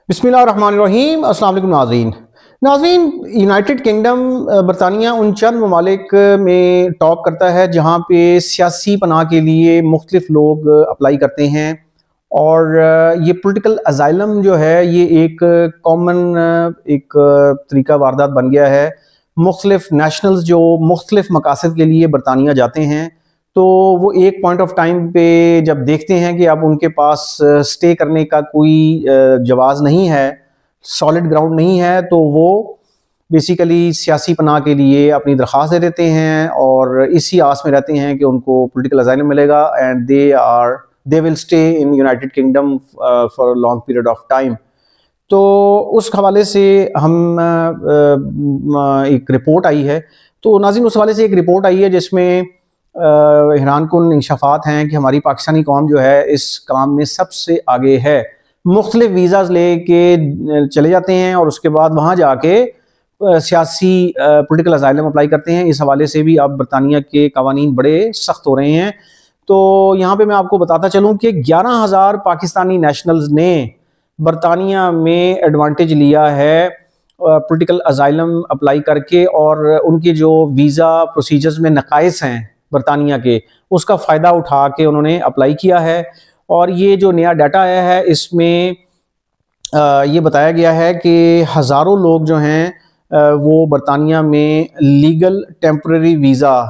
बिस्मिल्लाहिर्रहमानिर्रहीम। अस्सलाम वालेकुम नाज़रीन। यूनाइटेड किंगडम बरतानिया उन चंद ममालिक में टॉप करता है जहाँ पे सियासी पनाह के लिए मुख्तलिफ लोग अप्लाई करते हैं। और ये पॉलिटिकल अजाइलम जो है ये एक कॉमन एक तरीका वारदात बन गया है। मुख्तलिफ नेशनल्स जो मुख्तलिफ मकासद के लिए बरतानिया जाते हैं तो वो एक पॉइंट ऑफ टाइम पे जब देखते हैं कि अब उनके पास स्टे करने का कोई जवाज़ नहीं है, सॉलिड ग्राउंड नहीं है, तो वो बेसिकली सियासी पनाह के लिए अपनी दरख्वास्त दे देते हैं और इसी आस में रहते हैं कि उनको पॉलिटिकल असाइलम मिलेगा and they will stay in United kingdom for a long period of time. तो उस हवाले से हम एक रिपोर्ट आई है, तो नाज़रीन उस हवाले से एक रिपोर्ट आई है जिसमें हैरानकुन इंकशाफात हैं कि हमारी पाकिस्तानी कौम जो है इस काम में सबसे आगे है। मुख्तलिफ वीज़ाज़ ले के चले जाते हैं और उसके बाद वहाँ जाके सियासी पॉलिटिकल असाइलम अप्लाई करते हैं। इस हवाले से भी अब बरतानिया के कवानीन बड़े सख्त हो रहे हैं। तो यहाँ पे मैं आपको बताता चलूँ कि 11,000 पाकिस्तानी नेशनल्स ने बरतानिया में एडवांटेज लिया है पॉलिटिकल असाइलम अप्लाई करके, और उनके जो वीज़ा प्रोसीजर्स में नकाइस हैं बरतानिया के, उसका फ़ायदा उठा के उन्होंने अप्लाई किया है। और ये जो नया डाटा आया है इसमें ये बताया गया है कि हज़ारों लोग जो हैं वो बरतानिया में लीगल टेम्परेरी वीज़ा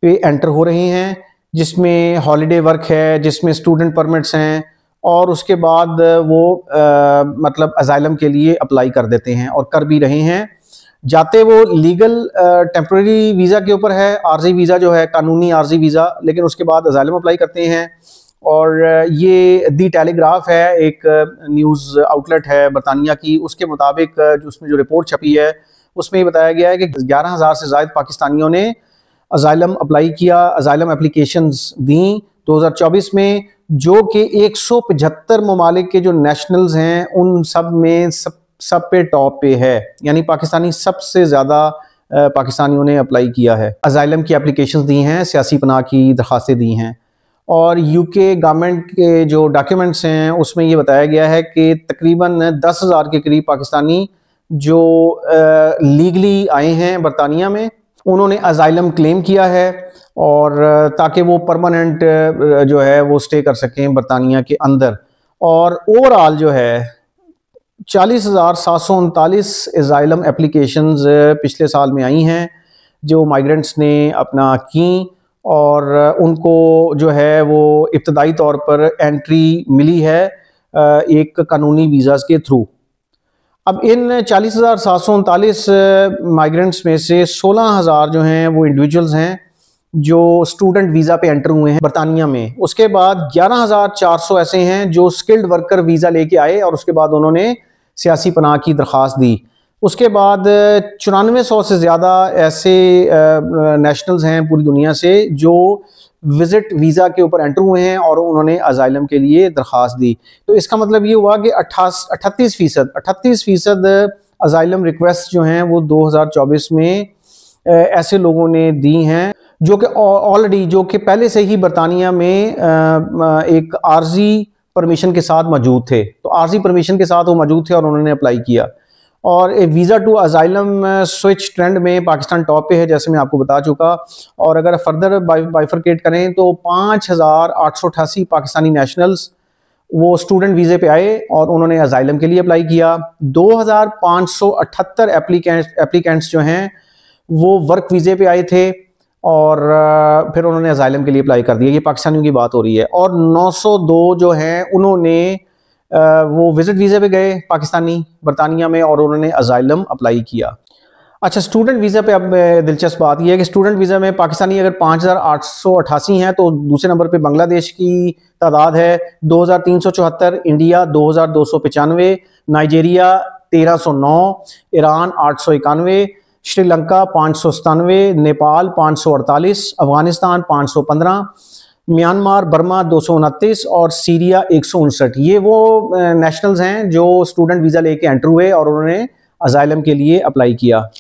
पे एंटर हो रहे हैं, जिसमें हॉलिडे वर्क है, जिसमें स्टूडेंट परमिट्स हैं, और उसके बाद वो मतलब असाइलम के लिए अप्लाई कर देते हैं और कर भी रहे हैं। जाते वो लीगल टेम्परेरी वीज़ा के ऊपर है, आर्जी वीज़ा जो है कानूनी आर्जी वीज़ा, लेकिन उसके बाद असाइलम अप्लाई करते हैं। और ये दी टेलीग्राफ है, एक न्यूज़ आउटलेट है बरतानिया की, उसके मुताबिक जो उसमें जो रिपोर्ट छपी है उसमें ये बताया गया है कि 11,000 से ज़ायद पाकिस्तानियों ने असाइलम अप्लाई किया, असाइलम एप्लीकेशंस दी 2024 में, जो कि 175 ममालिक के जो नेशनल्स हैं उन सब में सब पे टॉप पे है। यानी पाकिस्तानी सबसे ज़्यादा पाकिस्तानियों ने अप्लाई किया है, असाइलम की एप्लीकेशंस दी हैं, सियासी पनाह की दरख्वास्तें दी हैं। और यूके गवर्नमेंट के जो डॉक्यूमेंट्स हैं उसमें ये बताया गया है कि तकरीबन 10,000 के करीब पाकिस्तानी जो लीगली आए हैं बरतानिया में, उन्होंने असाइलम क्लेम किया है, और ताकि वो परमानेंट जो है वो स्टे कर सकें बरतानिया के अंदर। और ओवरऑल जो है 40,739 असाइलम एप्लीकेशंस पिछले साल में आई हैं जो माइग्रेंट्स ने अपना की, और उनको जो है वो इब्तदाई तौर पर एंट्री मिली है एक कानूनी वीज़ाज़ के थ्रू। अब इन 40,739 माइग्रेंट्स में से 16,000 जो हैं वो इंडिविजुअल्स हैं जो स्टूडेंट वीज़ा पे एंटर हुए हैं बरतानिया में। उसके बाद 11,400 ऐसे हैं जो स्किल्ड वर्कर वीज़ा लेके आए और उसके बाद उन्होंने सियासी पनाह की दरख्वास्त दी। उसके बाद 9400 से ज़्यादा ऐसे नेशनल्स हैं पूरी दुनिया से जो विज़िट वीज़ा के ऊपर एंटर हुए हैं और उन्होंने असाइलम के लिए दरख्वास्त दी। तो इसका मतलब ये हुआ कि 38% असाइलम रिक्वेस्ट जो हैं वो 2024 में ऐसे लोगों ने दी हैं जो कि ऑलरेडी जो कि पहले से ही बरतानिया में एक आर्जी परमिशन के साथ मौजूद थे। तो आर्जी परमिशन के साथ वो मौजूद थे और उन्होंने अप्लाई किया। और visa to asylum switch trend में पाकिस्तान टॉप पे है, जैसे मैं आपको बता चुका। और अगर फर्दर बाइफरकेट करें तो 5,888 पाकिस्तानी नेशनल्स वो स्टूडेंट वीज़े पे आए और उन्होंने असाइलम के लिए अप्लाई किया। 2,578 एप्लीकेंट्स जो हैं वो वर्क वीज़े पे आए थे और फिर उन्होंने असाइलम के लिए अप्लाई कर दिया। ये पाकिस्तानियों की बात हो रही है। और 902 जो हैं उन्होंने वो विजिट वीज़े पे गए पाकिस्तानी बरतानिया में और उन्होंने असाइलम अप्लाई किया। अच्छा, स्टूडेंट वीज़ा पे अब दिलचस्प बात यह है कि स्टूडेंट वीज़ा में पाकिस्तानी अगर 5,888 हैं तो दूसरे नंबर पे बांग्लादेश की तादाद है 2,374, India 2,295, Nigeria 1,309, Iran 891, Sri Lanka 597, Nepal 548, Afghanistan 515, Myanmar Burma 229 और सीरिया 159। ये वो नेशनल्स हैं जो स्टूडेंट वीज़ा लेके एंटर हुए और उन्होंने असाइलम के लिए अप्लाई किया।